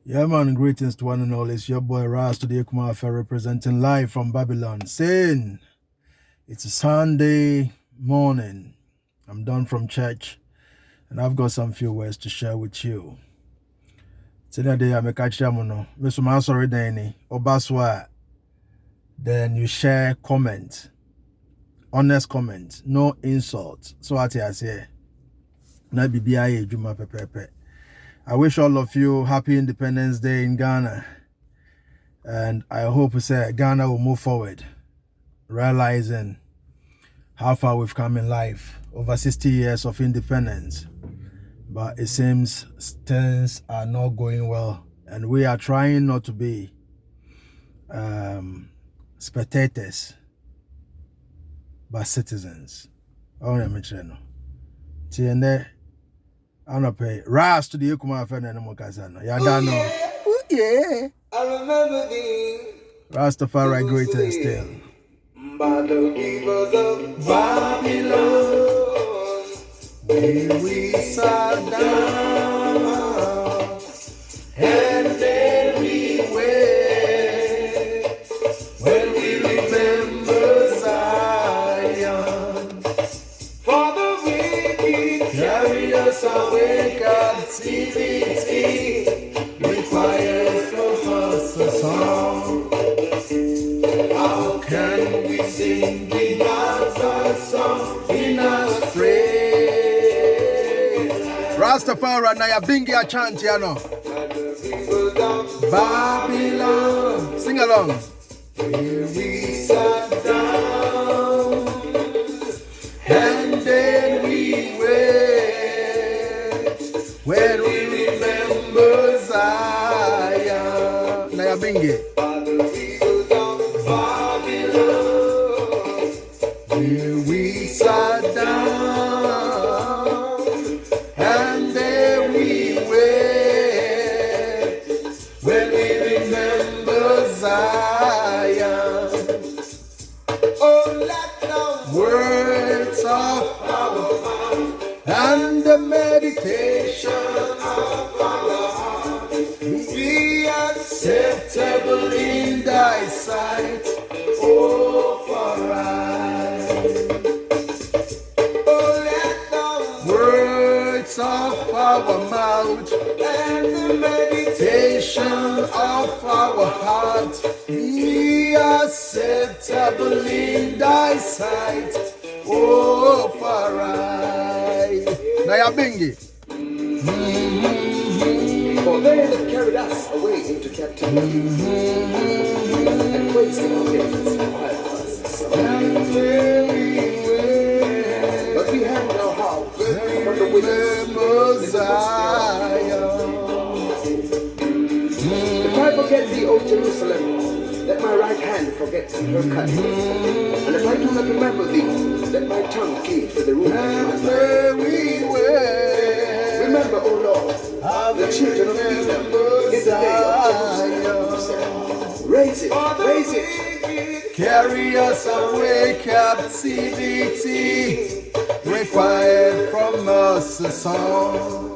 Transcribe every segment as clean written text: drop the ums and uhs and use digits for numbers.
Yeah, man, greetings to one and all. It's your boy Ras to the Ekumafe representing live from Babylon. Saying it's a Sunday morning. I'm done from church and I've got some few words to share with you. Today I'm a catch no. Miss Mansori Dani, Obaswa. Then you share comment. Honest comment. No insult. So what I say. Na BBI Juma Pepe. I wish all of you happy Independence Day in Ghana. And I hope Ghana will move forward, realizing how far we've come in life, over 60 years of independence. But it seems things are not going well. And we are trying not to be spectators, but citizens. I don't pay. Ras to the Ekumafe and Mokazano. Yadano. Oh, yeah. I remember the Rastafari greater and still. By the rivers of Babylon, where we sat down, and then we wait, when we remember Zion. Father, we carry us away, captivity. Requires from us a song. How can we sing the answer song in our praise? Rastafari na ya bingi ya chant yano. Babylon, sing along. Here we sat down and then we wait when we remember Zion. Na ya bingi. Here we sat down, and then we wait, when we remember Zion. Oh, let the words of our mouth and the meditation of our heart be acceptable in thy sight, oh, for us. Of our mouth and the meditation of our heart be acceptable in thy sight, oh, Farai. Naya Bingi. For they that carried us away into captivity and placed in our gates while us. But we have no house from the wilderness. If I forget thee, O Jerusalem, let my right hand forget her cutting. And if I do not remember thee, let my tongue cleave to the roof of my mouth. Remember, O Lord, the children of Edom in the day of Jerusalem. Raise it, raise it. Carry us away, captivity. Required from us a song.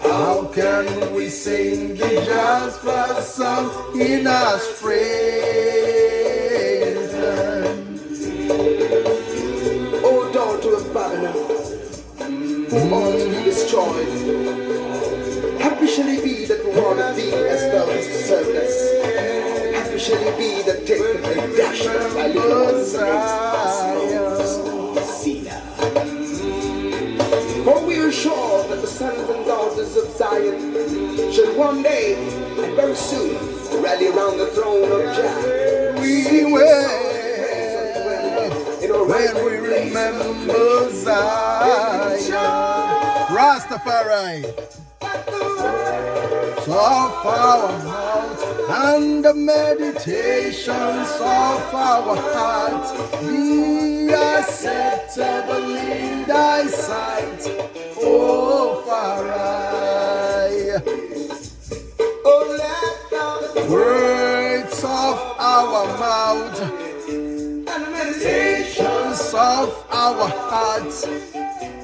How can we sing the just song in our praise? O daughter of Babylon, who ought to be destroyed, happy shall it be that rewarded thee as thou hast served us. Happy shall it be that taketh and dasheth thy little ones against us. For we are sure that the sons and daughters of Zion shall one day and very soon rally around the throne of Jah. We will when we remember Zion. Rastafari. So our mouth and the meditations of our heart be acceptable in thy sight, oh Farai. Oh, let the Words of our mouth and the meditations of our hearts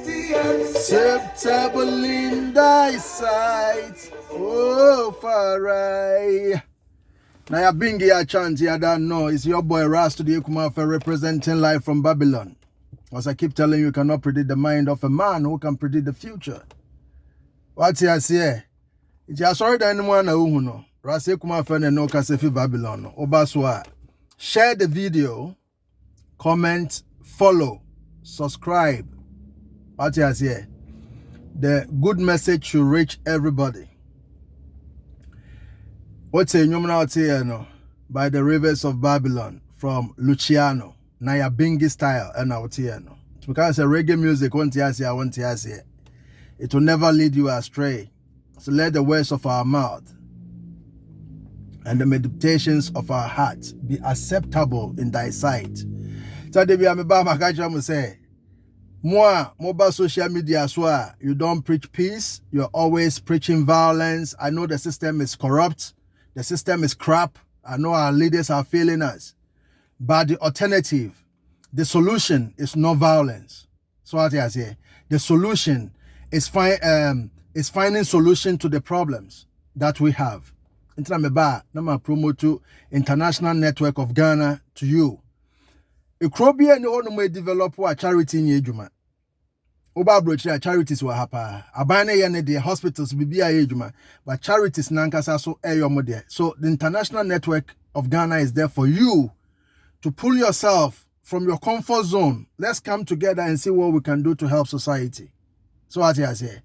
be acceptable in thy sight, oh Farai. Now ya bingi ya chant, I don't know. It's your boy Ras to the Ekumafe representing live from Babylon. As I keep telling you, you cannot predict the mind of a man who can predict the future. What's here say? It's ya sorry that anyone who no. Ras Ekumafe no kasefi Babylon. Obaswa. Share the video, comment, follow, subscribe. What's here? The good message should reach everybody. What's a human out here no? By the rivers of Babylon from Luciano. Naya Bingi style and out here no. Because reggae music want to it will never lead you astray. So let the words of our mouth and the meditations of our hearts be acceptable in thy sight. So they be a meba say, moi, mobile social media so you don't preach peace, you're always preaching violence. I know the system is corrupt, the system is crap. I know our leaders are failing us. But the alternative, the solution is no violence. So what I say, the solution is finding solution to the problems that we have. Nama promote to International Network of Ghana to you. Ekrobia and all may develop a charity in Yejuma. Oba brocha charities were hapa. Abane yene the hospitals be a Yejuma, but charities nankasa so eyomode. So the International Network of Ghana is there for you to pull yourself from your comfort zone. Let's come together and see what we can do to help society. So what I say.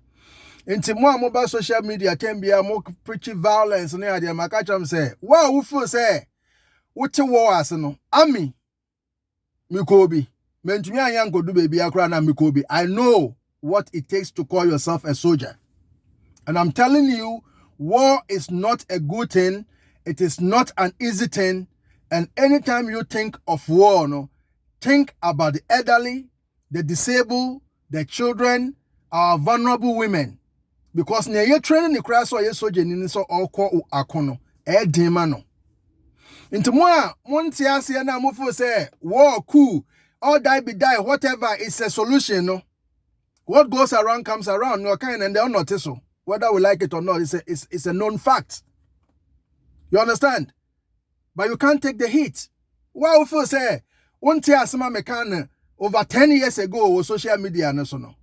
Into more mobile social media can be a more preaching violence near the Makacham say, wow, who feel say, what you war as no, Ami, Mikobi, Mentumia Yanko do baby Akrana Mikobi. I know what it takes to call yourself a soldier. And I'm telling you, war is not a good thing, it is not an easy thing. And anytime you think of war, no, think about the elderly, the disabled, the children, our vulnerable women. Because near your training the class or your soldier in so all call akono, demano. Into more, Montiasi and Amufo say, war, cool, all die be die, whatever is a solution, no. What goes around comes around, no kind, and they'll notice so. Whether we like it or not, it's a known fact. You understand? But you can't take the heat. Wow, for say, one tear some American over 10 years ago was social media and so no.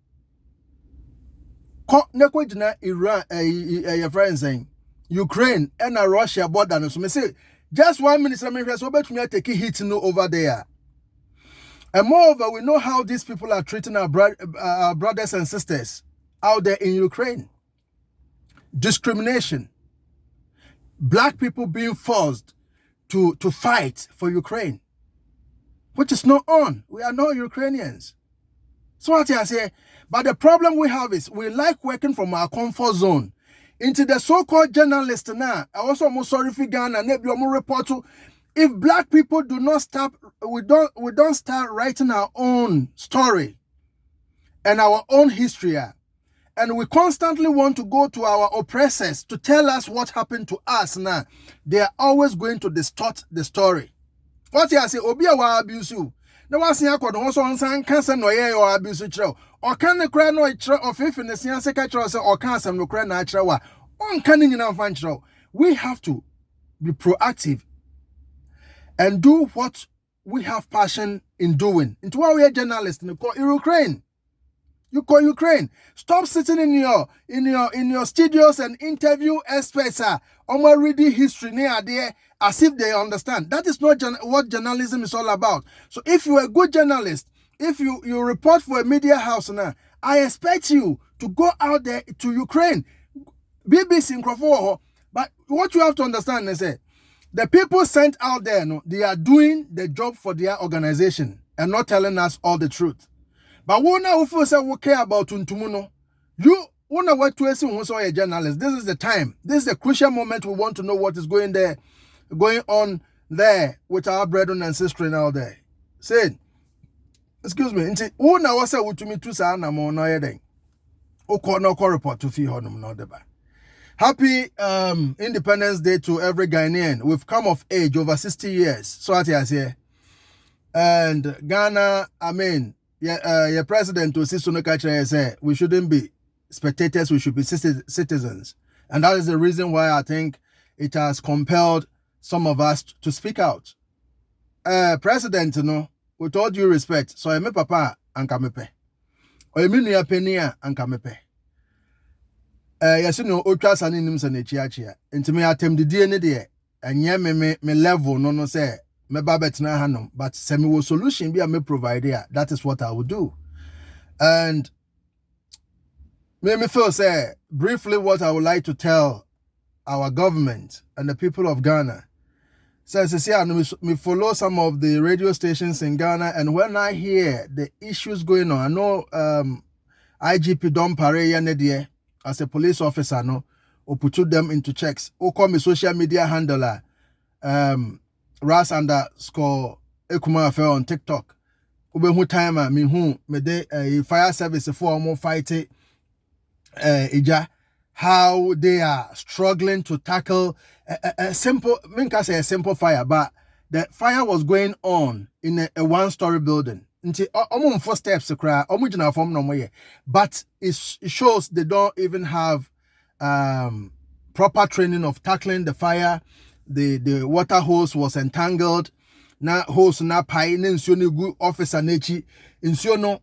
Iran, your friends saying Ukraine and Russia border and so me say just 1 minute, I mean, so bet me take a hit no over there. And moreover, we know how these people are treating our brothers and sisters out there in Ukraine. Discrimination. Black people being forced to fight for Ukraine, which is not on. We are not Ukrainians. So what I say, but the problem we have is we like working from our comfort zone into the so-called journalists now. I also am sorry for Ghana. Maybe I'm report to if black people do not stop, we don't start writing our own story and our own history. And we constantly want to go to our oppressors to tell us what happened to us now. They are always going to distort the story. What I say, Obia wa abuse you. No one see akọ no so nsan cancer no ye or abuse chiro. Or can the cry no chiro of if in the science secretary say or cancer no cry na chiro wa. On can in fan chiro. We have to be proactive and do what we have passion in doing. Into our we are journalists in Ukraine. You call Ukraine. Stop sitting in your studios and interview experts. Reading history near there as if they understand. That is not what journalism is all about. So if you're a good journalist, if you report for a media house now, I expect you to go out there to Ukraine. BBC in Crawford. But what you have to understand is that the people sent out there, no, they are doing the job for their organization and not telling us all the truth. But we now say we care about Tuntumuno. You wanna what to say who a journalist. This is the time. This is the crucial moment we want to know what is going on there with our brethren and sisters out there. Say, excuse me, who now was say to me to say na mo no yeden. O call report to fee honum no deba. Happy Independence Day to every Ghanaian. We've come of age over 60 years. So what I say. And Ghana, I mean, your president to say we shouldn't be spectators, we should be citizens. And that is the reason why I think it has compelled some of us to speak out. President, with all due respect, so I'm papa and kamepe. Or you penny and kamepe. Yes, Otras and Nims and Chiachia. Into me, I attempt the DNA there. And yeah, me level, no say, me babet na hanum. But semi solution be a me provide here. That is what I would do. And me feel say, briefly what I would like to tell our government and the people of Ghana. Says, me follow some of the radio stations in Ghana, and when I hear the issues going on, I know IGP Don Pare as a police officer, or put them into checks. Or call me social media handler, Ras_Ekuma Affair on TikTok. Ube who time me de fire service for more fighting ija. How they are struggling to tackle a simple, I can say a simple fire, but the fire was going on in a one-story building. Until 4 steps to cry, but it shows they don't even have proper training of tackling the fire. The water hose was entangled. Na hose na pai na good officer nechi insuno.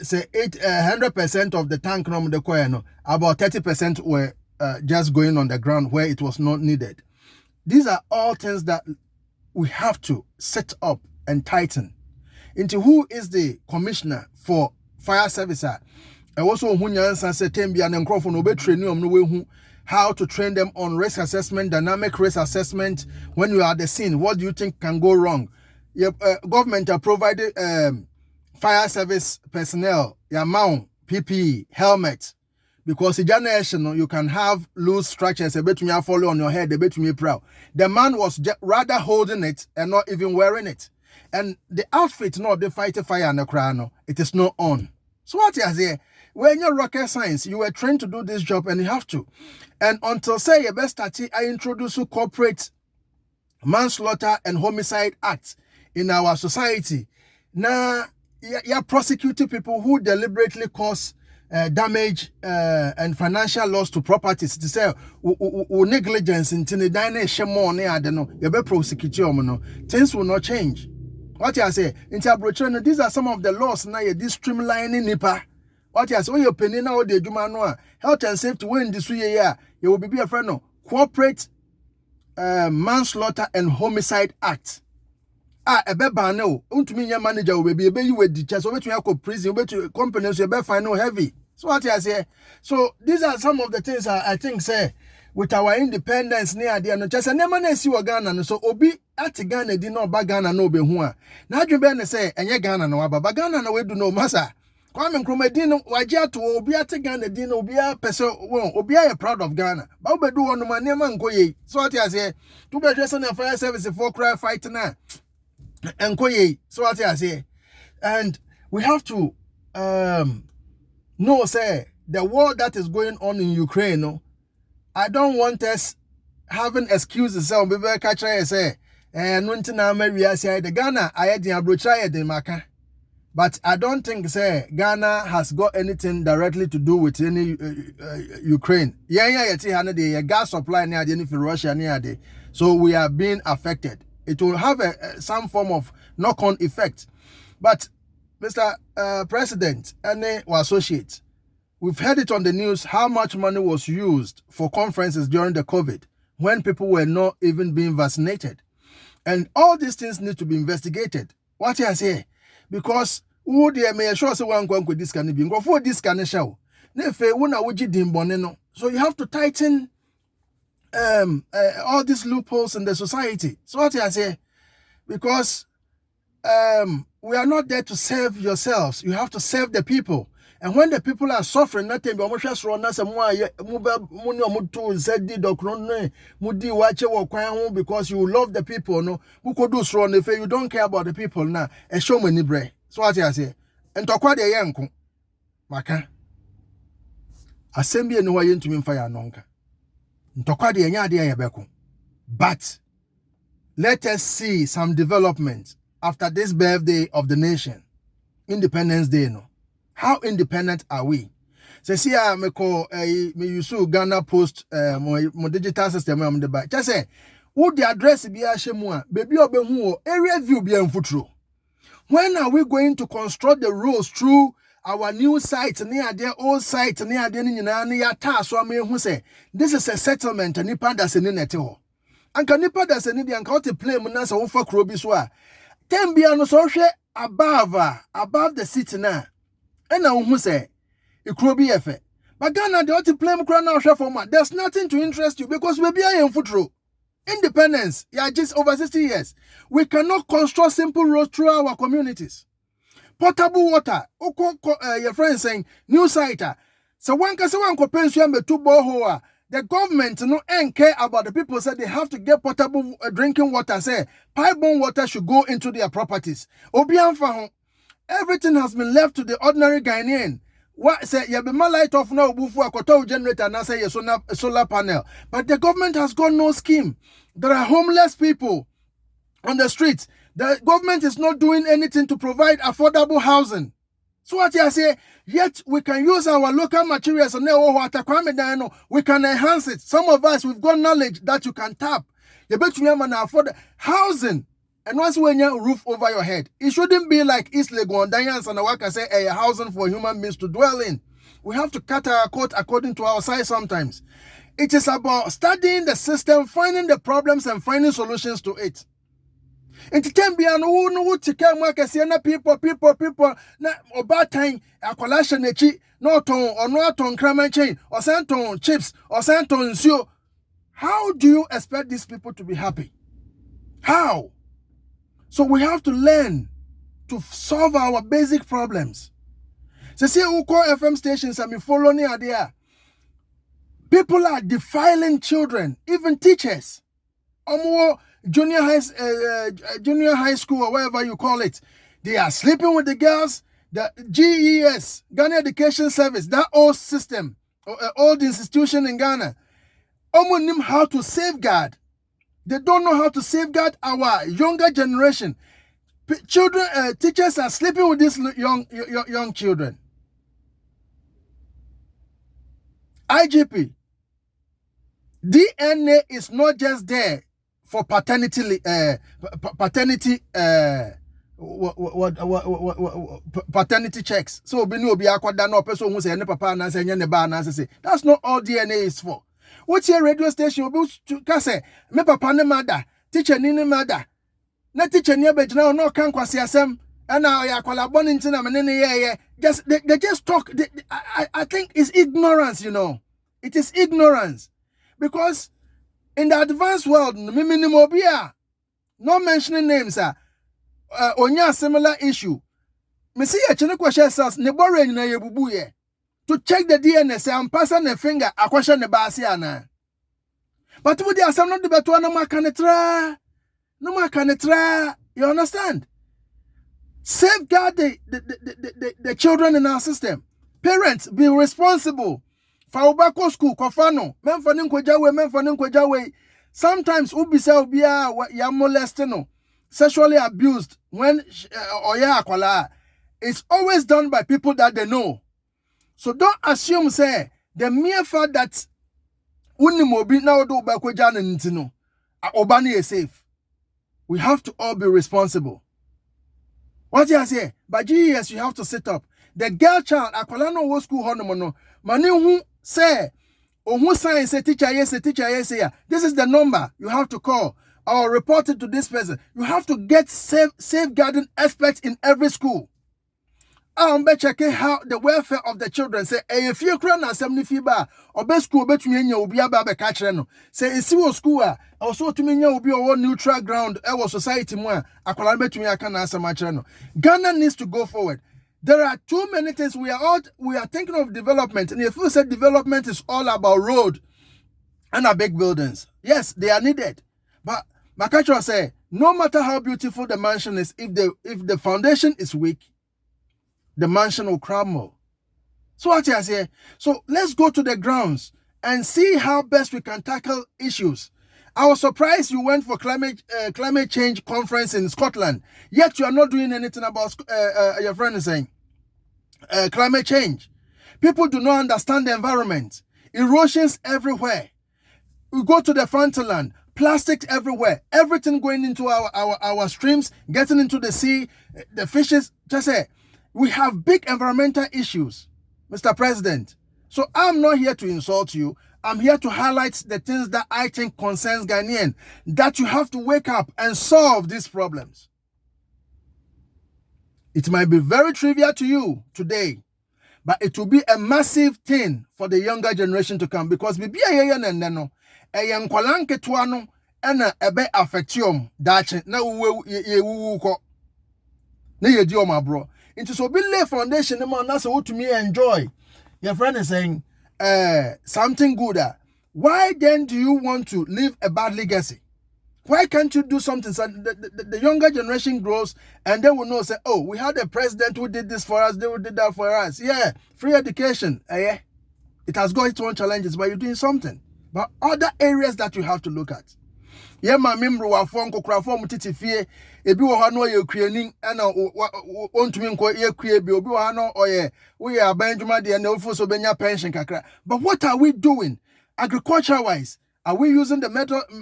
Say 100% of the tank no the coin, about 30% were just going on the ground where it was not needed. These are all things that we have to set up and tighten. Into who is the commissioner for fire service? I also how to train them on risk assessment, dynamic risk assessment. When you are at the scene, what do you think can go wrong? Your government have provided fire service personnel, your mount, PPE, helmet, because in generation you can have loose structures, a bit me follow on your head, a bit me proud. The man was rather holding it and not even wearing it, and the outfit, no, the fighter fire and the crown, it is not on. So what you say? When you're rocket science, you were trained to do this job, and you have to. And until say your best start, I introduce corporate manslaughter and homicide acts in our society. Now, you're prosecuting people who deliberately cause damage and financial loss to properties. To say negligence in the dine money, I don't know. You be prosecute you, things will not change. What you say? In these are some of the laws now. You're streamlining NIPA. What you say? Oh, your penny now the Jumanoa health and safety. When this year, you will be a friend of corporate manslaughter and homicide act. Ebe no. Untumi your manager will be you with the chest over to your prison, over to companies you be find no heavy. So what you say? So these are some of the things I think say with our independence near the no just never na see Ghana so obi at Ghana di no ba Ghana no be hu a. Na adwebe ne say enye Ghana no aba Ghana na we do no masa. Kwame Nkrumah di no waje to obi at Ghana di no obi a person obi a proud of Ghana. Ba obedu wono ma nema nkoye. So what you say? To be dress na fire service for cry fight na. Enkoye, so what I say, and we have to know say the war that is going on in Ukraine. No, I don't want us having excuses. So we better catch say, the Ghana I had the abrocha the maka, but I don't think say Ghana has got anything directly to do with any Ukraine. Yeah, gas supply near the for Russia near the, so we are being affected. It will have some form of knock-on effect. But, Mr. President and associates, we've heard it on the news how much money was used for conferences during the COVID when people were not even being vaccinated. And all these things need to be investigated. What I say? Because who they may sure say one go this can be go for this can show. So you have to tighten all these loopholes in the society. So what I say, because we are not there to serve yourselves. You have to serve the people. And when the people are suffering, nothing because you love the people, no, if you don't care about the people now, a show me bre. So what I say, and talk about the young maka assembly no way into me fire nonka. But let us see some development after this birthday of the nation. Independence Day no. How independent are we? See, me call me use Ghana Post my digital system am the back. Just say, who the address be a shemua, baby obe who area view be mfutro. When are we going to construct the roads through our new site near their old site near the near so I mean who say this is a settlement and nipa that's in it ho. And can nipa that's in it and to play munasa ofa krobi so a. Ten be no so above the city na. And now who say ikrobi efe. But Ghana they ought to play mukra now for there's nothing to interest you because we be a footro. Independence, yeah, just over 60 years. We cannot construct simple roads through our communities. Potable water, your friend saying, new site. So one can say one pension be two boho. The government no care about the people say they have to get potable drinking water. Say pipe-borne water should go into their properties. Obianfa, everything has been left to the ordinary Ghanaian. What say you be my light off now bufu akoto generator and say a solar panel. But the government has got no scheme. There are homeless people on the streets. The government is not doing anything to provide affordable housing. So what you say, yet we can use our local materials and we can enhance it. Some of us we've got knowledge that you can tap. You bet you can afford housing. And once when you roof over your head, it shouldn't be like East Legon, Diane's and Awaka say a housing for human beings to dwell in. We have to cut our coat according to our size sometimes. It is about studying the system, finding the problems and finding solutions to it. It can be an no to come work as people na about time a collation echi no ton or no ton cramming chain or santon chips or santon sio. How do you expect these people to be happy? How? So we have to learn to solve our basic problems. So see who call FM stations and me follow near there. People are defiling children, even teachers. Junior high school or whatever you call it. They are sleeping with the girls. The GES, Ghana Education Service, that old system, old institution in Ghana, know how to safeguard. They don't know how to safeguard our younger generation. Children, teachers are sleeping with these young children. IGP, DNA is not just there for paternity checks. So be no be akwada no person who say ne papa na say ne ba na say that's not all DNA is for. What's your radio station obi to say me papa ne mother, teacher ni ne mother. Na teacher ni abegina no kan kwase asem and now ya kwala born into na me ne just they just talk. I think it's ignorance, you know. It is ignorance because in the advanced world, no mentioning names only a similar issue. Me see a chene question says ne bore nyina ye bubu ye to check the DNA say am pass na finger akwahye ne baase ana. But we dey asam no de beto na makanetra. No makanetra. You understand? Safeguard the children in our system. Parents be responsible. Faubako school kofano memfani nkwajawe sometimes ubisa ubia ya molested sexually abused when oya akwala. It's always done by people that they know. So don't assume say the mere fact that unimobi na odo ubakwaja na ntino obani is safe. We have to all be responsible. What you say? By GES you have to sit up. The girl child akwala no wo school hono mani hu say, oh, who signs a teacher, yes, yeah. This is the number you have to call or report it to this person. You have to get safeguarding experts in every school. I'll be checking how the welfare of the children say, if you crown a 70 fiba or best school bet me will be about catcher. Say, in civil school, also to me will be a neutral ground, our society more. I can bet me I can answer my channel. Ghana needs to go forward. There are too many things. We are thinking of development. And if you said development is all about road and big buildings, yes, they are needed. But Makacho say, no matter how beautiful the mansion is, if the foundation is weak, the mansion will crumble. So what I say? So let's go to the grounds and see how best we can tackle issues. I was surprised you went for climate change conference in Scotland, yet you are not doing anything about your friend is saying climate change. People do not understand the environment. Erosions everywhere. We go to the Frontierland, plastics everywhere, everything going into our streams, getting into the sea, the fishes. Just say, we have big environmental issues, Mr. President. So I'm not here to insult you. I'm here to highlight the things that I think concerns Ghanaian, that you have to wake up and solve these problems. It might be very trivial to you today, but it will be a massive thing for the younger generation to come, because bibi ayeye neno eyen kwalanke tuano ena ebe affectium dache na yewu ko na yedi o mabro into so be lay foundation ma na so to me enjoy. Your friend is saying something good. Why then do you want to leave a bad legacy? Why can't you do something so the younger generation grows and they will know, say, oh, we had a president who did this for us, they did that for us. Yeah, free education. Yeah, it has got its own challenges, but you're doing something. But other areas that you have to look at. Yeah, my member wa phone ko kra phone titi fie ebi wo ha no ye kuanin na ontumi nko ye kue bi obi wo ha no oye we ya banjuma de na ofu so benya pension kakra. But what are we doing agriculture wise? Are we using the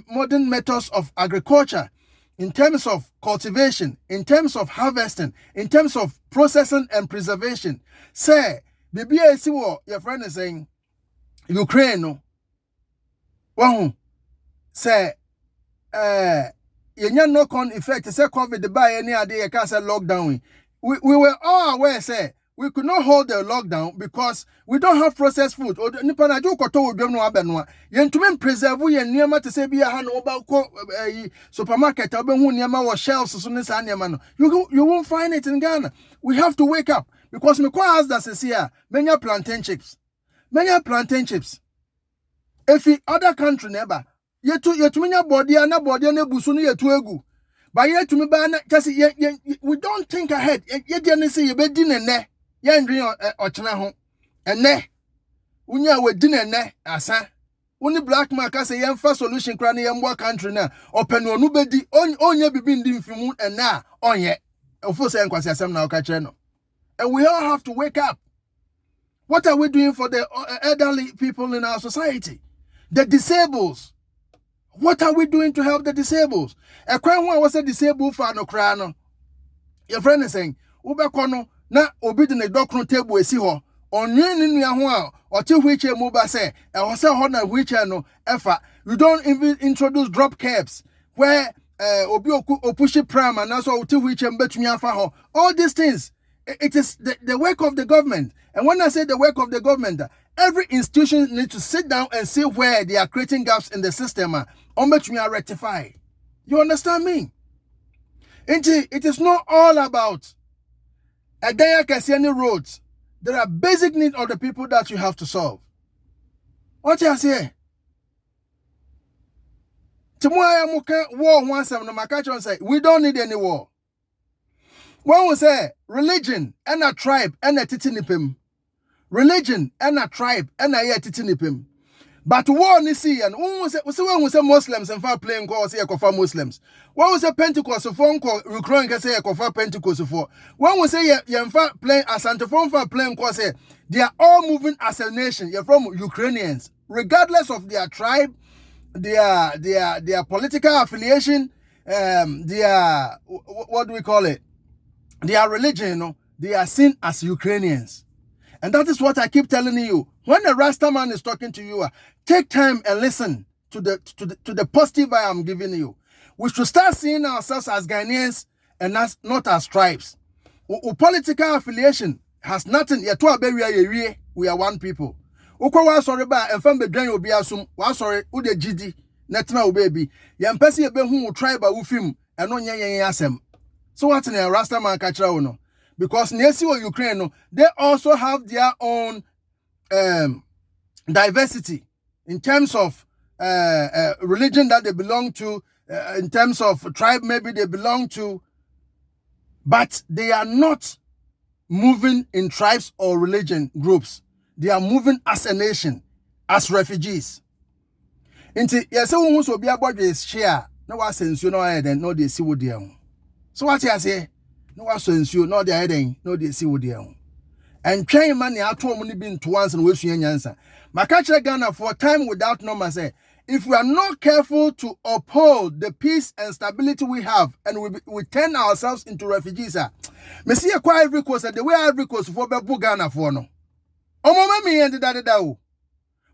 modern methods of agriculture in terms of cultivation, in terms of harvesting, in terms of processing and preservation? Say, baby, I see what your friend is saying. Ukraine, no. Wow. Say, you knock-on effect. Say, COVID, the buy any idea, you can't say lockdown. We were all aware, say, we could not hold the lockdown because we don't have processed food. Or Nipana do koto no abenwa. Yen to men preserve yen niema to say be a hand over supermarket or ben niema or shelves so niema. You won't find it in Ghana. We have to wake up because me kwa as that says here many plantain chips. Many plantain chips. If other country never yetu menya body na body na busu no yetu egu. But yet to me ba na just we don't think ahead. Ye dey say ye be di ne. Yen dream ochena ho ene unya we di ne asa uni black man ka say yen fa solution kra na yen bo country na openu onu bedi onye bibi ndi mfimu ene a onye ofo say nkwasi asem na oka kire no. And we all have to wake up. What are we doing for the elderly people in our society? The disabled. What are we doing to help the disabled? A crime one was a disabled for no crano. Your friend is saying, Ubekono. Na obi de ne doctor table esi ho onye ni nua ho a o te wheelchair mu ba say e ho say ho na wheelchair no efa. You don't even introduce drop caps where obi opushi pram and also o te wheelchair betumi afa ho. All these things, it is the work of the government. And when I say the work of the government, every institution needs to sit down and see where they are creating gaps in the system on betumi rectify. You understand me? It is not all about any roads. There are basic needs of the people that you have to solve. What you say? Tomorrow war once no makacho say we don't need any war. One will say religion and a tribe and a titinipim. Religion and a tribe and a titinipim. But war ni see and one will say Muslims and far playing call say for Muslims. One will say Pentecost phone call Ukraine can say for Pentecost for. One will say Yamfa playing Asante phone for playing call say they are all moving as a nation. You're from Ukrainians, regardless of their tribe, their political affiliation, their what do we call it? Their religion, you know, they are seen as Ukrainians. And that is what I keep telling you. When a Rasta man is talking to you, take time and listen to the positive I am giving you. We should start seeing ourselves as Ghanaians and not as tribes. Political affiliation has nothing. We are one people. Sorry ba and from the drain will be assumed. Sorry, ude GD. Netina baby. Yam pesi ebe hu tribe ufim and no asem. So what's in a Rasta man kachra no? Because Nesi or Ukraine, they also have their own diversity in terms of religion that they belong to, in terms of tribe maybe they belong to, but they are not moving in tribes or religion groups. They are moving as a nation, as refugees. Inti yes who so be abodwe share na wa sensuo na wa den no dey si wo dey ho. So what you say? No wa sensuo no dey den no dey si wo dey ho. And train man ya to omo ni bi nto once na we sua nyansa. Maka kire Ghana for time without number say if we are not careful to uphold the peace and stability we have and we turn ourselves into refugees, me see kwa Ivory Coast the way Ivory Coast for be Ghana for no. Omo ma me yende da o.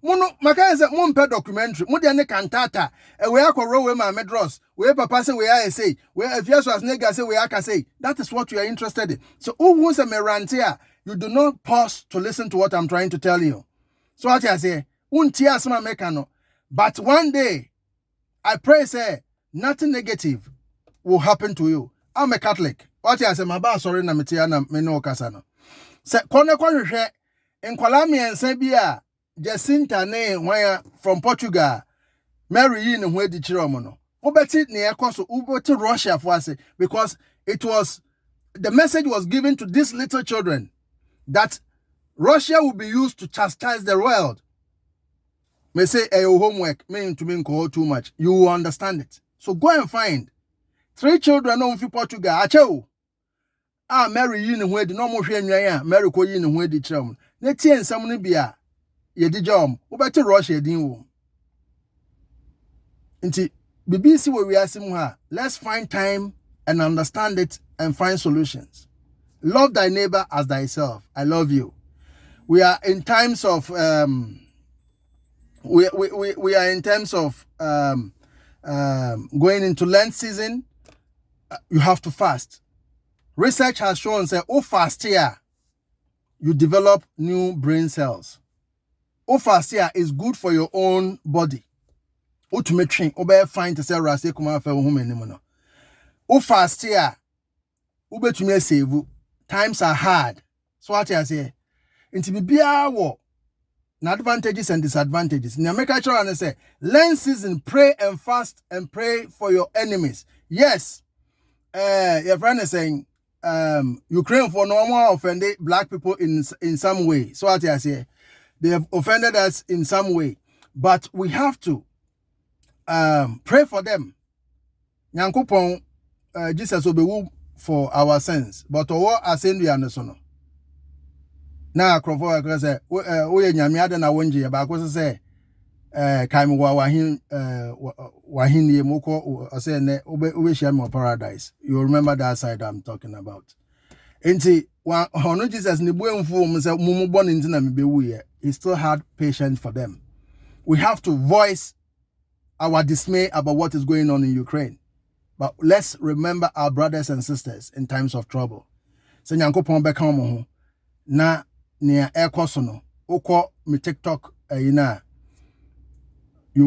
Muno maka say mo mpe documentary, mo de ne cantata, e we akoro we ma medros, we papa say we are say, we afia as nigga say we aka say. That is what you are interested in. So who say me rant here, you do not pause to listen to what I'm trying to tell you. So what I say, unti asma mekano. But one day, I pray, say, nothing negative will happen to you. I'm a Catholic. What I say, my ba sorry na metiana meno kasano. Say, kone she in Kwalami and Sabia, Jacinta ne where from Portugal, Mary in where the chiromono. Ubeti ne ekoso ubeti Russia for us because it was the message was given to these little children that Russia will be used to chastise the world. May say your homework, meaning to mean call too much. You will understand it. So go and find 3 children on Portugal. Acho. Mary yin where the normal ya Mary ko yin where the chum. Neti and someone bia ye di jom. Ubati Russia din wo. Inti BBC where we are simuha. Let's find time and understand it and find solutions. Love thy neighbor as thyself. I love you. We are in times of we are in terms of going into Lent season. You have to fast. Research has shown that fast here, you develop new brain cells. Fast here is good for your own body. To make sure fine to say rase kuma fa wo home no. Fast here, ubetumi save. Times are hard. So what I say, into bibia wo advantages and disadvantages. In America, and say, Lent season, pray and fast and pray for your enemies. Yes, your friend is saying, Ukraine for normal offended black people in some way. So what I say, they have offended us in some way, but we have to pray for them. Nyankopon, Jesus will be for our sins, but what I send you understand. Na akrofo akra say we nyame ade na wonje ba ko say kaim wa wahin ye moko say ne we share my paradise. You remember that side I'm talking about. Enti hono Jesus ne buemfu mu say mumu bon nti na me be wu. He still had patience for them. We have to voice our dismay about what is going on in Ukraine. But let's remember our brothers and sisters in times of trouble. Say Nyankopon be kan mo ho na near Ekosono, Oko me TikTok, you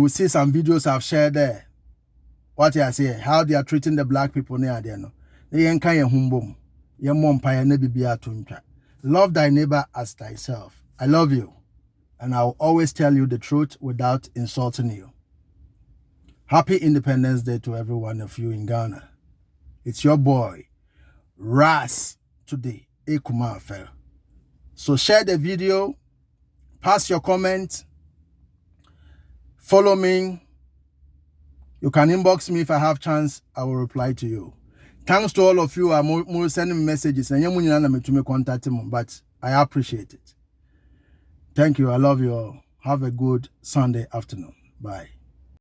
will see some videos I've shared there. What I say, how they are treating the black people near there. No, they ain't kind of humbum. Your mom paya nebi biya tuncha. Love thy neighbor as thyself. I love you, and I'll always tell you the truth without insulting you. Happy Independence Day to every one of you in Ghana. It's your boy, Ras, today, Ekuma Affair. So share the video, pass your comment, follow me. You can inbox me if I have chance, I will reply to you. Thanks to all of you who are more sending messages, and you contact me, but I appreciate it. Thank you. I love you all. Have a good Sunday afternoon. Bye.